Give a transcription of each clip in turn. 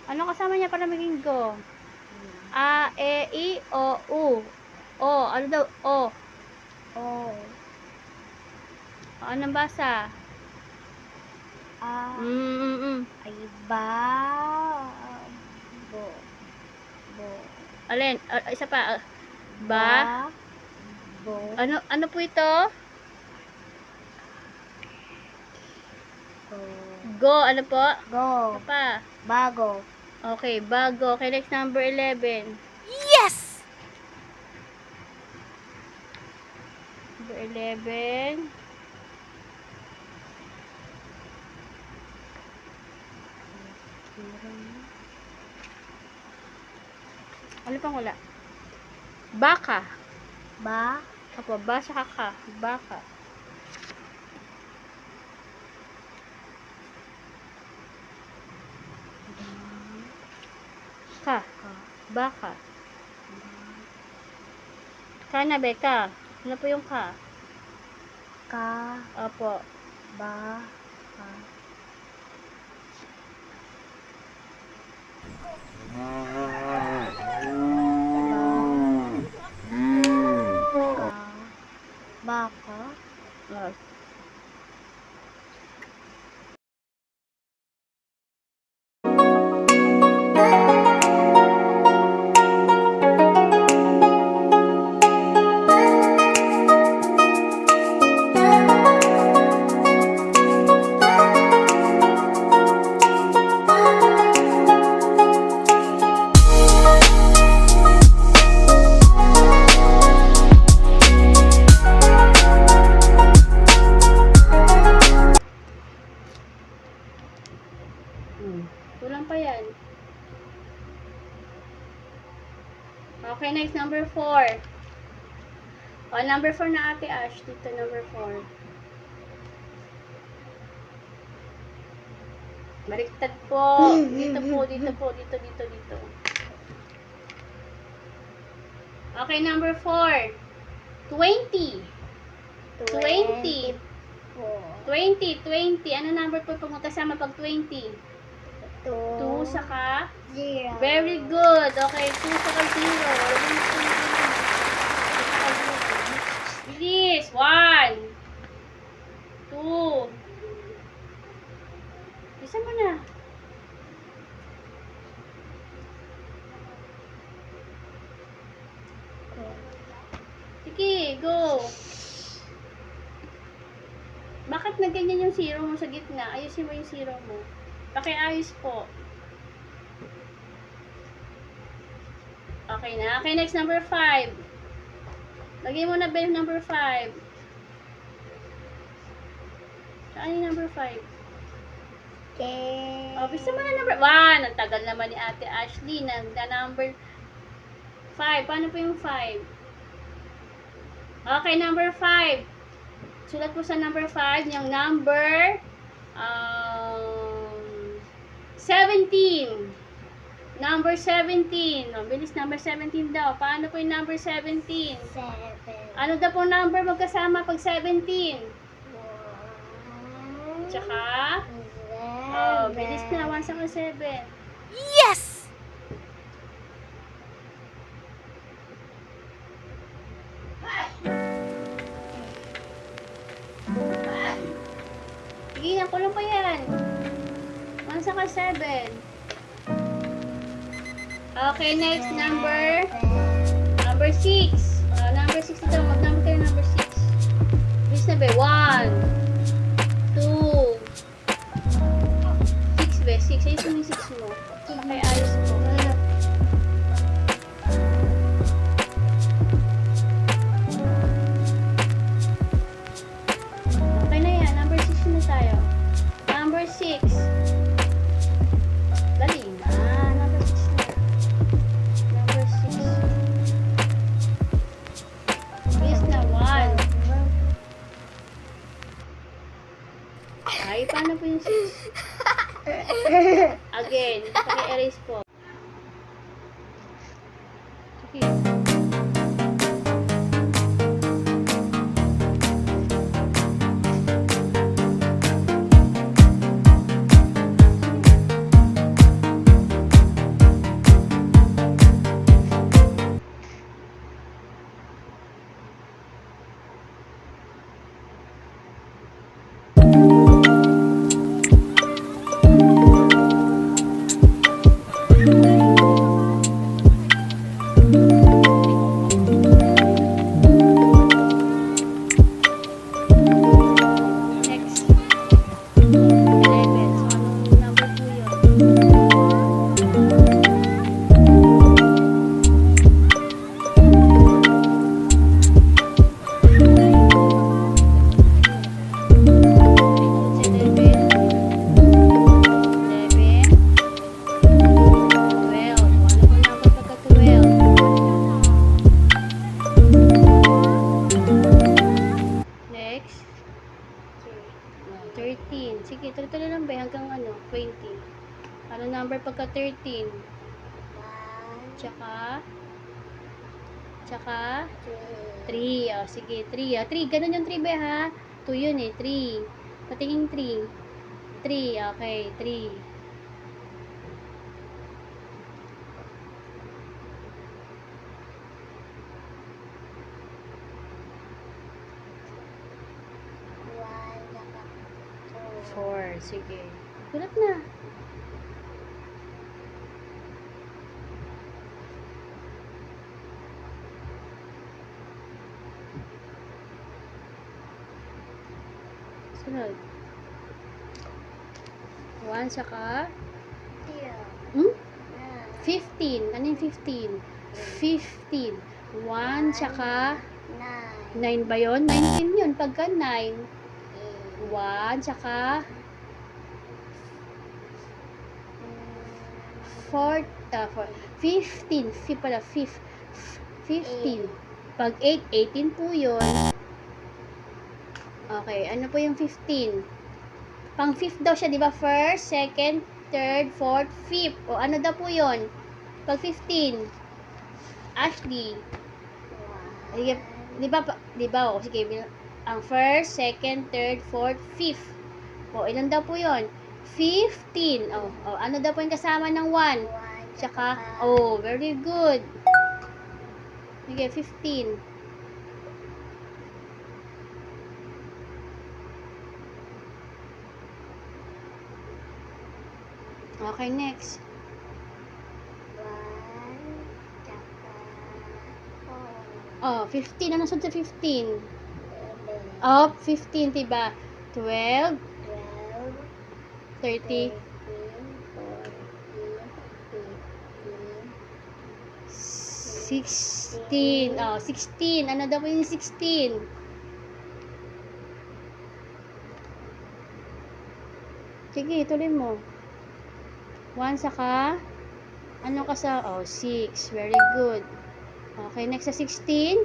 Ano kasama niya para maging go? A, E, I, O, U. O, ano daw? O. O. Anong basa? A. Ay, ba. Bo. Bo. Alin? Isa pa. Ba? Bo. Ano po ito? Go. Go. Ano po? Go. Isa pa. Bago. Okay, bago. Okay, next number 11. Yes! Number 11. Ano pang wala? Baka. Ba. Apo, ba sa ka. Baka. Ka. Baka. Ka na, Beka. Ano po yung ka? Ka. Apo. Ba. Ka. Baka. Ah, kulang pa yan. Okay, next, number 4. O, number 4 na Ate Ash. Dito, number 4. Baliktad po. Dito po, dito po, dito. Okay, number 4. 20. 20. 20. Ano number po pag magkasama pag 20? 2 saka 0. very good. Okay, 2 saka 0. Bilis. 1 2. Isa mo na. Sige, go. Bakit na ganyan yung zero mo sa gitna? Ayusin mo yung zero mo. Pakiayos po. Okay na. Okay, next, number 5. Lagay mo na ba yung number 5? Saan yung number 5? Okay. Oh, bisa mo na number 1. Ang tagal naman ni Ate Ashley na number 5. Paano po yung 5? Okay, number 5. Sulat po sa number 5 yung number 17. Number 17. Oh, bilis, number 17 daw. Paano po yung number 17? 7. Ano daw po number magkasama pag 17? 1. Tsaka? Oh, bilis na. 1 saka 7. Yes! Sige, kulang pa yan. 1 saka 7. Okay, next number 6. Number 6 ito. Mag-number kayo number 6. This na ba? 1, 2, 6 ba? 6. Ayos mo yung 6 mo. Okay, ayos mo. Okay na yan. Number 6 na tayo. Number 6. Dali na. Number 6 na. Number 6. Yes na 1. Ay, paano po yung 6? Again. Paki-erase po. Sige. Next. 11. So, anong number po yun? Next. 13. Sige, tuloy-tuloy lang ba hanggang 20. Ano number pagka 13? Tsaka 3. Oh, sige, 3. 3, ganun yung 3 ba ha? 2 yun eh, 3. Patingin 3. 3, okay, 3. Four. Sige. Sulat na. Sunod. 1 saka 15. Ano yung 15? 15. 1 saka 9 ba yun? 19 yun. Pagka 9. 1 saka 15. 5 pala. 15. Pag 8, 18 po yun. Okay, ano po yung 15? Pang 5th daw siya, di ba? First, second, third, fourth, fifth. O ano daw po yun? Pag 15. Ashley. Di ba? O, sige, ang first, second, third, fourth, fifth. O, ilan daw po yun? 15. O, ano daw po yung kasama ng 1? Tsaka, very good. Sige, 15. Okay, next. 15. Ano sunod sa 15? 15, diba? 12, 30, 16. 16. Ano daw po yung 16? Sige, tuloy mo. 1 saka, ano ka sa, 6. Very good. Okay, next sa 16.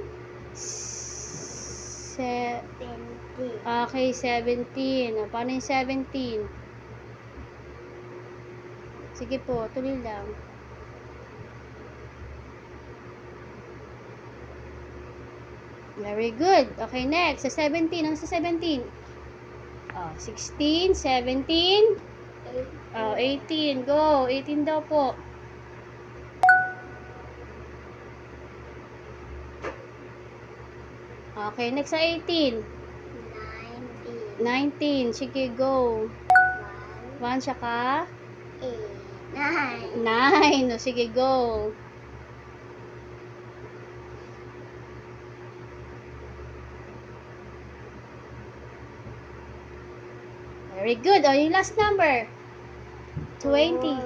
Okay, 17. Paano yung 17? Sige po, tuloy lang. Very good. Okay, next. Sa 17. Ano sa 17? 16, 17. 18. Go. 18 daw po. Okay, next sa 18. 19. 19. Sige, go. 1 tsaka 9. 9. O, sige, go. Very good. O, yung last number. 20.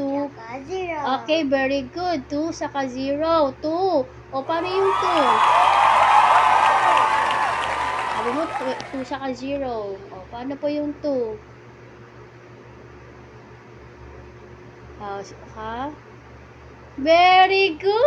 2. Tsaka 0. Okay, very good. 2 saka 0. 2. O, paano yung 2? Sabi mo, 2 saka 0. O, paano po yung 2? Ha? Very good!